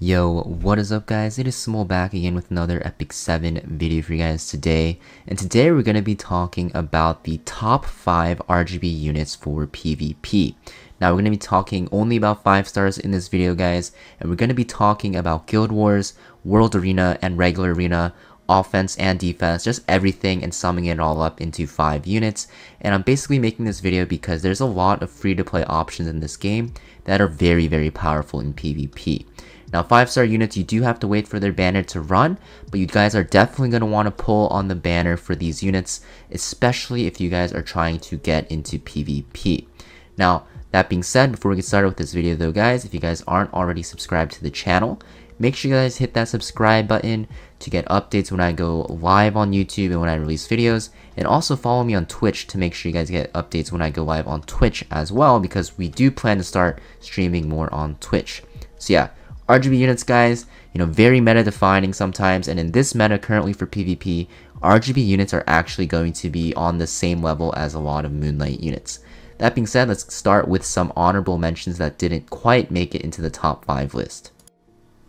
Yo, what is up guys? It is Samool back again with another Epic 7 video for you guys today. And today we're going to be talking about the top 5 RGB units for PvP. Now we're going to be talking only about 5 stars in this video guys, and we're going to be talking about Guild Wars, World Arena, and Regular Arena, offense and defense, just everything, and summing it all up into 5 units. And I'm basically making this video because there's a lot of free-to-play options in this game that are very powerful in PvP. Now 5-star units, you do have to wait for their banner to run, but you guys are definitely going to want to pull on the banner for these units, especially if you guys are trying to get into PvP. Now, that being said, before we get started with this video though guys, if you guys aren't already subscribed to the channel, make sure you guys hit that subscribe button to get updates when I go live on YouTube and when I release videos, and also follow me on Twitch to make sure you guys get updates when I go live on Twitch as well, because we do plan to start streaming more on Twitch. So yeah, RGB units guys, very meta defining sometimes, and in this meta currently for PvP, RGB units are actually going to be on the same level as a lot of Moonlight units. That being said, let's start with some honorable mentions that didn't quite make it into the top 5 list.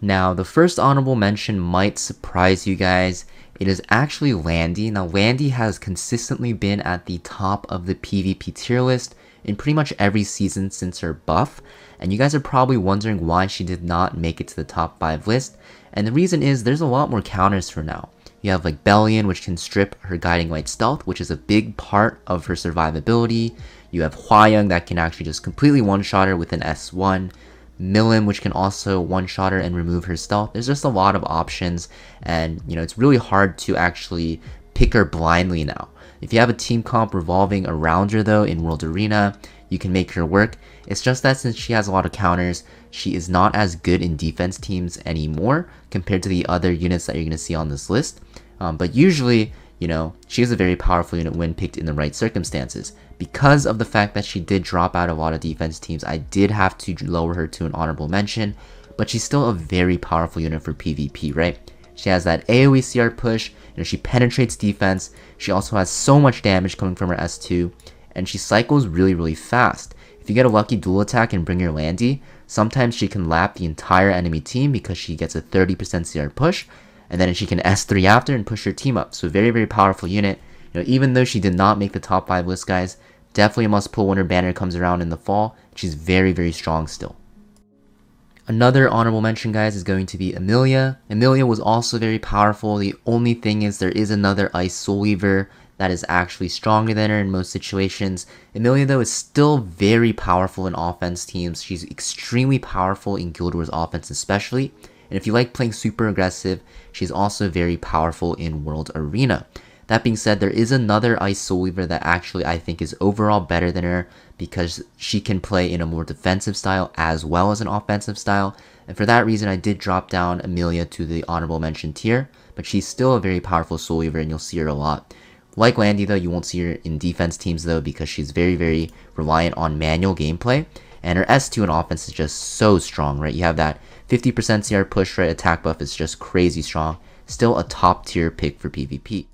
Now, the first honorable mention might surprise you guys. It is actually Landy. Now, Landy has consistently been at the top of the PvP tier list in pretty much every season since her buff, and you guys are probably wondering why she did not make it to the top 5 list, and the reason is there's a lot more counters for now. You have like Bellion, which can strip her Guiding Light stealth, which is a big part of her survivability. You have Hwayoung that can actually just completely one-shot her with an S1. Milim, which can also one-shot her and remove her stealth. There's just a lot of options, and it's really hard to actually pick her blindly now. If you have a team comp revolving around her though in World Arena, you can make her work. It's just that since she has a lot of counters, she is not as good in defense teams anymore compared to the other units that you're going to see on this list. But usually, she is a very powerful unit when picked in the right circumstances. Because of the fact that she did drop out a lot of defense teams, I did have to lower her to an honorable mention, but she's still a very powerful unit for PvP, right? She has that AoE CR push, she penetrates defense, she also has so much damage coming from her S2, and she cycles really fast. If you get a lucky dual attack and bring your Landy, sometimes she can lap the entire enemy team because she gets a 30% CR push, and then she can S3 after and push your team up. So very powerful unit. Even though she did not make the top 5 list guys, definitely a must pull when her banner comes around in the fall. She's very strong still. Another honorable mention guys is going to be Emilia. Emilia was also very powerful. The only thing is there is another Ice Soul Weaver that is actually stronger than her in most situations. Emilia though is still very powerful in offense teams. She's extremely powerful in Guild Wars offense especially. And if you like playing super aggressive, she's also very powerful in World Arena. That being said, there is another Ice Soul Weaver that actually I think is overall better than her because she can play in a more defensive style as well as an offensive style. And for that reason, I did drop down Emilia to the honorable mention tier, but she's still a very powerful Soul Weaver and you'll see her a lot. Like Landy though, you won't see her in defense teams though because she's very reliant on manual gameplay, and her S2 in offense is just so strong, right? You have that 50% CR push rate, attack buff is just crazy strong. Still a top tier pick for PvP.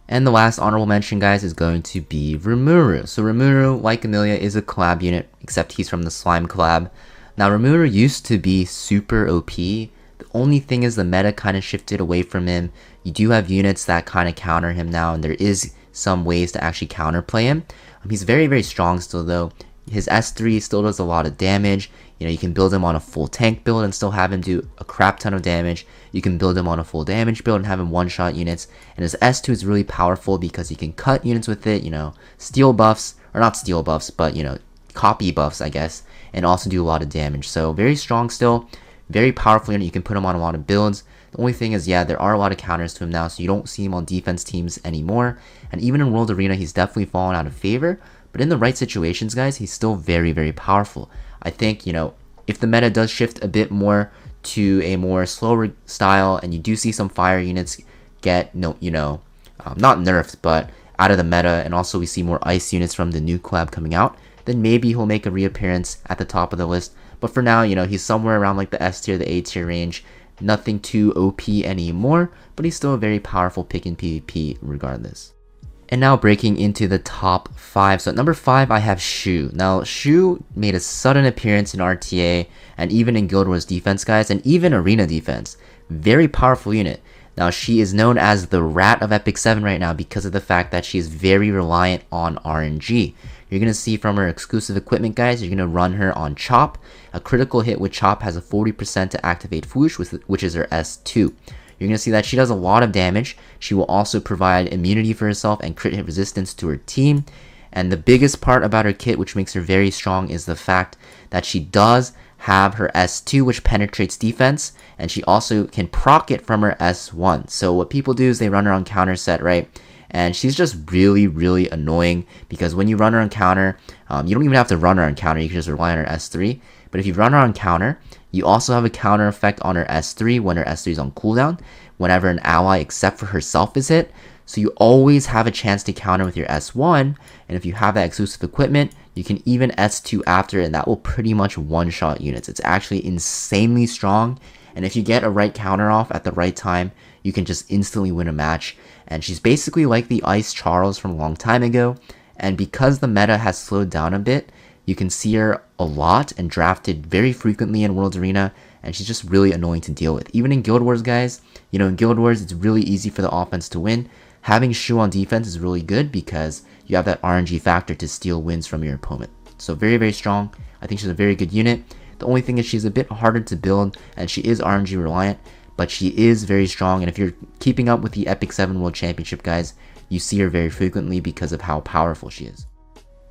And the last honorable mention guys is going to be Rimuru. So Rimuru, like Emilia, is a collab unit, except he's from the Slime collab. Now Rimuru used to be super OP. The only thing is the meta kind of shifted away from him. You do have units that kind of counter him now, and there is some ways to actually counterplay him. He's very strong still though. His S3 still does a lot of damage. You can build him on a full tank build and still have him do a crap ton of damage. You can build him on a full damage build and have him one-shot units. And his S2 is really powerful because he can cut units with it, steal buffs, or not steal buffs, but, copy buffs, I guess, and also do a lot of damage. So very strong still, very powerful unit. You can put him on a lot of builds. The only thing is, yeah, there are a lot of counters to him now, so you don't see him on defense teams anymore. And even in World Arena, he's definitely fallen out of favor. But in the right situations, guys, he's still very powerful. I think, if the meta does shift a bit more to a more slower style and you do see some fire units get, not nerfed, but out of the meta, and also we see more ice units from the new collab coming out, then maybe he'll make a reappearance at the top of the list. But for now, he's somewhere around like the S tier, the A tier range. Nothing too OP anymore, but he's still a very powerful pick in PvP regardless. And now breaking into the top 5. So at number 5, I have Choux. Now, Choux made a sudden appearance in RTA and even in Guild Wars defense, guys, and even arena defense. Very powerful unit. Now, she is known as the rat of Epic 7 right now because of the fact that she is very reliant on RNG. You're going to see from her exclusive equipment, guys, you're going to run her on Chop. A critical hit with Chop has a 40% to activate Whoosh, which is her S2. You're going to see that she does a lot of damage. She will also provide immunity for herself and crit hit resistance to her team. And the biggest part about her kit, which makes her very strong, is the fact that she does have her S2, which penetrates defense, and she also can proc it from her S1. So what people do is they run her on counter set, right? And she's just really, really annoying because when you run her on counter, you don't even have to run her on counter, you can just rely on her S3. But if you run her on counter, you also have a counter effect on her S3 when her S3 is on cooldown, whenever an ally except for herself is hit. So you always have a chance to counter with your S1, and if you have that exclusive equipment, you can even S2 after, and that will pretty much one-shot units. It's actually insanely strong, and if you get a right counter off at the right time, you can just instantly win a match. And she's basically like the Ice Charles from a long time ago, and because the meta has slowed down a bit, you can see her a lot and drafted very frequently in Worlds Arena, and she's just really annoying to deal with. Even in Guild Wars, guys, you know, in Guild Wars, it's really easy for the offense to win. Having Choux on defense is really good because you have that RNG factor to steal wins from your opponent. So very, very strong. I think she's a very good unit. The only thing is she's a bit harder to build, and she is RNG reliant, but she is very strong. And if you're keeping up with the Epic 7 World Championship, guys, you see her very frequently because of how powerful she is.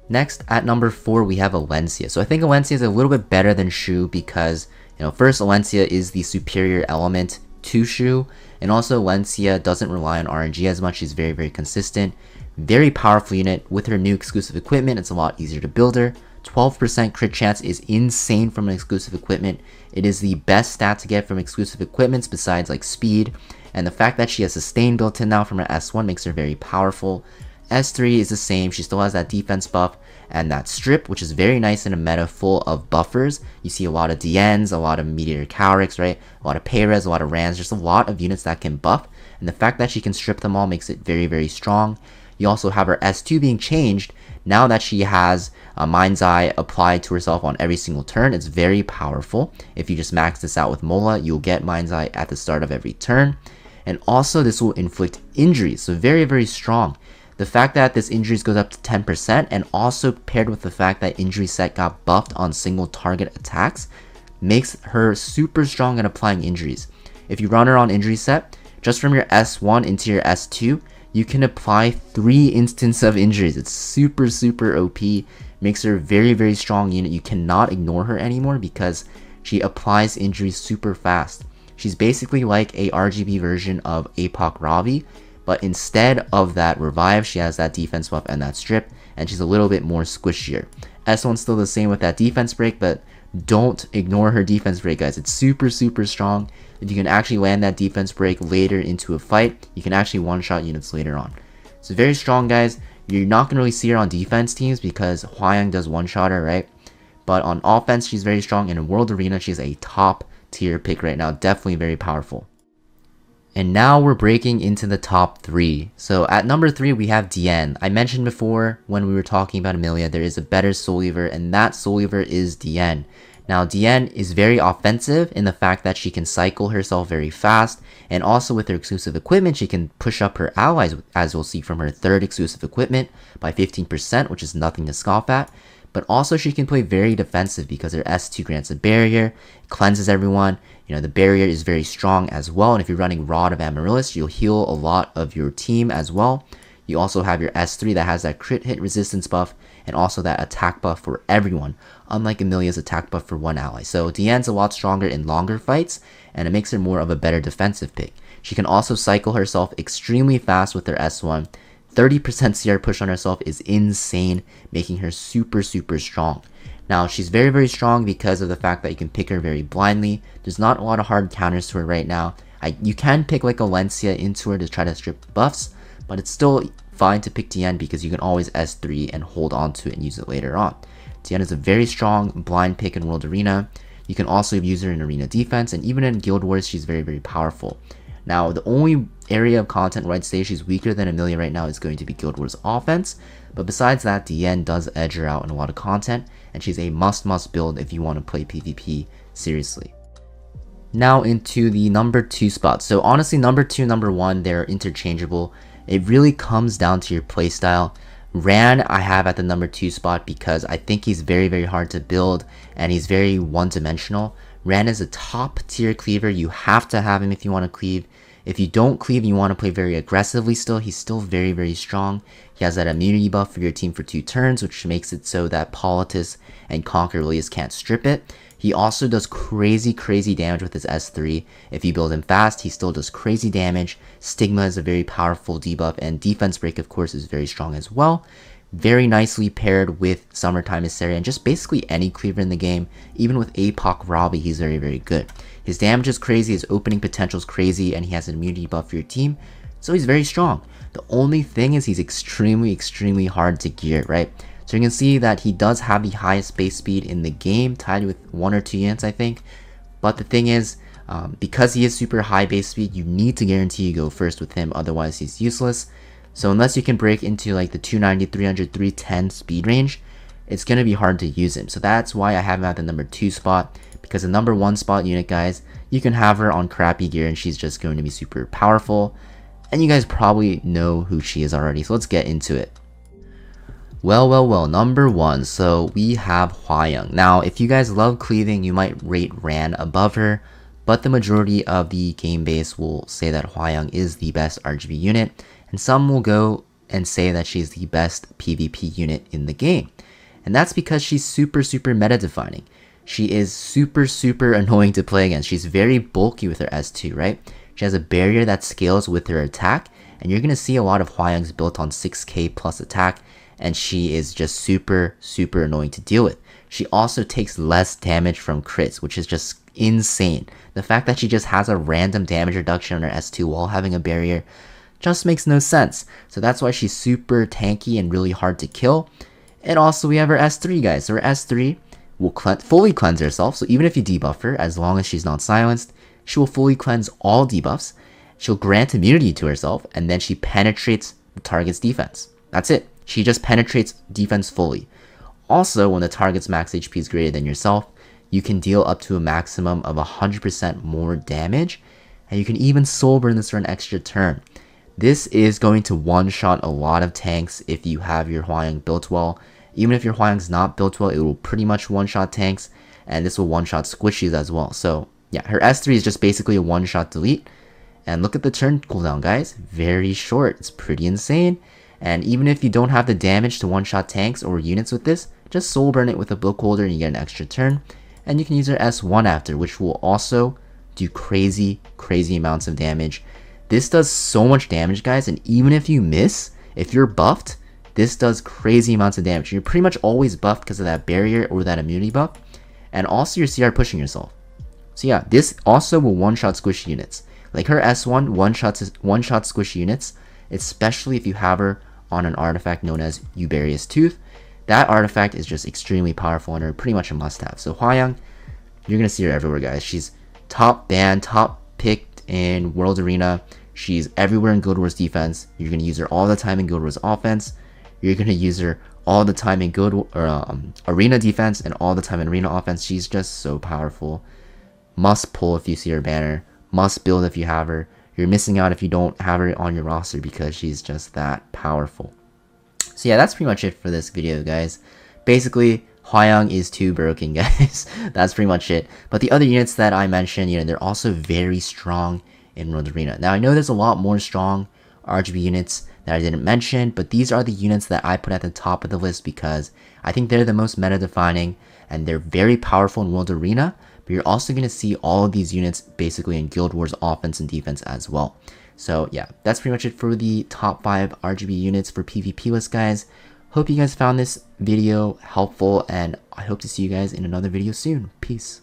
Next, at number 4, we have Alencia. So I think Alencia is a little bit better than Choux because, you know, first, Alencia is the superior element to Choux, and also Alencia doesn't rely on RNG as much. She's very, very consistent. Very powerful unit. With her new exclusive equipment, it's a lot easier to build her. 12% crit chance is insane from an exclusive equipment. It is the best stat to get from exclusive equipments besides like speed, and the fact that she has sustain built in now from her S1 makes her very powerful. S3 is the same. She still has that defense buff and that strip, which is very nice in a meta full of buffers. You see a lot of Dienes, a lot of Meteor Cowrix, right? A lot of Payres, a lot of Rans, just a lot of units that can buff. And the fact that she can strip them all makes it very, very strong. You also have her S2 being changed now that she has a Mind's Eye applied to herself on every single turn. It's very powerful. If you just max this out with Mola, you'll get Mind's Eye at the start of every turn. And also this will inflict injuries, so very, very strong. The fact that this injuries goes up to 10% and also paired with the fact that injury set got buffed on single target attacks makes her super strong at applying injuries. If you run her on injury set, just from your S1 into your S2, you can apply 3 instances of injuries. It's super, super OP. Makes her a very, very strong unit. You cannot ignore her anymore because she applies injuries super fast. She's basically like a RGB version of Apoc Ravi, but instead of that revive, she has that defense buff and that strip, and she's a little bit more squishier. S1's still the same with that defense break, but don't ignore her defense break, guys. It's super, super strong. If you can actually land that defense break later into a fight, you can actually one-shot units later on. So very strong, guys. You're not going to really see her on defense teams because Hwayoung does one-shot her, right? But on offense, she's very strong, and in World Arena, she's a top tier pick right now. Definitely very powerful. And now we're breaking into the top 3. So at number 3, we have Diene. I mentioned before when we were talking about Emilia, there is a better soul lever, and that soul lever is Diene. Now Diene is very offensive in the fact that she can cycle herself very fast, and also with her exclusive equipment, she can push up her allies, as we'll see from her 3rd exclusive equipment, by 15%, which is nothing to scoff at. But also she can play very defensive because her S2 grants a barrier, cleanses everyone. You know, the barrier is very strong as well, and if you're running Rod of Amaryllis, you'll heal a lot of your team as well. You also have your S3 that has that crit hit resistance buff, and also that attack buff for everyone, unlike Emilia's attack buff for one ally. So Diene's a lot stronger in longer fights, and it makes her more of a better defensive pick. She can also cycle herself extremely fast with her S1. 30% CR push on herself is insane, making her super, super strong. Now, she's very, very strong because of the fact that you can pick her very blindly. There's not a lot of hard counters to her right now. You can pick like Alencia into her to try to strip the buffs, but it's still fine to pick Diene because you can always S3 and hold on to it and use it later on. Diene is a very strong blind pick in World Arena. You can also use her in Arena Defense, and even in Guild Wars, she's very, very powerful. Now, the only area of content where I'd say she's weaker than Emilia right now is going to be Guild Wars offense. But besides that, Diene does edge her out in a lot of content, and she's a must build if you want to play PvP seriously. Now into the number 2 spot. So honestly, number 2, number 1, they're interchangeable. It really comes down to your playstyle. Ran I have at the number 2 spot because I think he's very hard to build and he's very one-dimensional. Ran is a top tier cleaver. You have to have him if you want to cleave. If you don't cleave and you want to play very aggressively still, he's still very strong. He has that immunity buff for your team for 2 turns, which makes it so that Politis and Conquer Lilius can't strip it. He also does crazy damage with his S3. If you build him fast, he still does crazy damage. Stigma is a very powerful debuff, and Defense Break, of course, is very strong as well. Very nicely paired with Summertime Hysteria and just basically any cleaver in the game. Even with APOC Robbie, he's very good. His damage is crazy, his opening potential is crazy, and he has an immunity buff for your team, so he's very strong. The only thing is he's extremely hard to gear, right? So you can see that he does have the highest base speed in the game, tied with 1 or 2 units, I think. But the thing is, because he is super high base speed, you need to guarantee you go first with him, otherwise he's useless. So unless you can break into like the 290, 300, 310 speed range, it's going to be hard to use him. So that's why I have him at the number 2 spot, because the number 1 spot unit, guys, you can have her on crappy gear and she's just going to be super powerful. And you guys probably know who she is already, so let's get into it. Well, number 1, so we have Hwayoung. Now, if you guys love cleaving, you might rate Ran above her, but the majority of the game base will say that Hwayoung is the best RGB unit, and some will go and say that she's the best PvP unit in the game. And that's because she's super meta defining. She is super annoying to play against. She's very bulky with her S2, right? She has a barrier that scales with her attack, and you're going to see a lot of Hwayoungs built on 6k plus attack, and she is just super annoying to deal with. She also takes less damage from crits, which is just insane. The fact that she just has a random damage reduction on her S2 while having a barrier just makes no sense. So that's why she's super tanky and really hard to kill. And also we have her S3, guys. So her S3 will fully cleanse herself. So even if you debuff her, as long as she's not silenced, she will fully cleanse all debuffs. She'll grant immunity to herself, and then she penetrates the target's defense. That's it. She just penetrates defense fully. Also, when the target's max HP is greater than yourself, you can deal up to a maximum of 100% more damage, and you can even soul burn this for an extra turn. This is going to one-shot a lot of tanks if you have your Hwayoung built well. Even if your Hwayoung's not built well, it will pretty much one-shot tanks, and this will one-shot squishies as well. So yeah, her S3 is just basically a one-shot delete. And look at the turn cooldown, guys. Very short. It's pretty insane. And even if you don't have the damage to one-shot tanks or units with this, just soul burn it with a book holder and you get an extra turn. And you can use her S1 after, which will also do crazy amounts of damage. This does so much damage, guys, and even if you miss, if you're buffed, this does crazy amounts of damage. You're pretty much always buffed because of that barrier or that immunity buff, and also your CR pushing yourself. So yeah, this also will one-shot squishy units. Like her S1 one-shot squishy units, especially if you have her on an artifact known as Uberius Tooth. That artifact is just extremely powerful and are pretty much a must-have. So Hwayoung, you're going to see her everywhere, guys. She's top banned, top picked in World Arena. She's everywhere in Guild Wars defense. You're going to use her all the time in Guild Wars offense. You're going to use her all the time in Arena defense and all the time in Arena offense. She's just so powerful. Must pull if you see her banner. Must build if you have her. You're missing out if you don't have her on your roster because she's just that powerful. So yeah, that's pretty much it for this video, guys. Basically, Hwayoung is too broken, guys. That's pretty much it. But the other units that I mentioned, they're also very strong in World Arena. Now, I know there's a lot more strong RGB units that I didn't mention, but these are the units that I put at the top of the list because I think they're the most meta-defining and they're very powerful in World Arena. But you're also going to see all of these units basically in Guild Wars offense and defense as well. So yeah, that's pretty much it for the top 5 RGB units for PvP list, guys. Hope you guys found this video helpful, and I hope to see you guys in another video soon. Peace.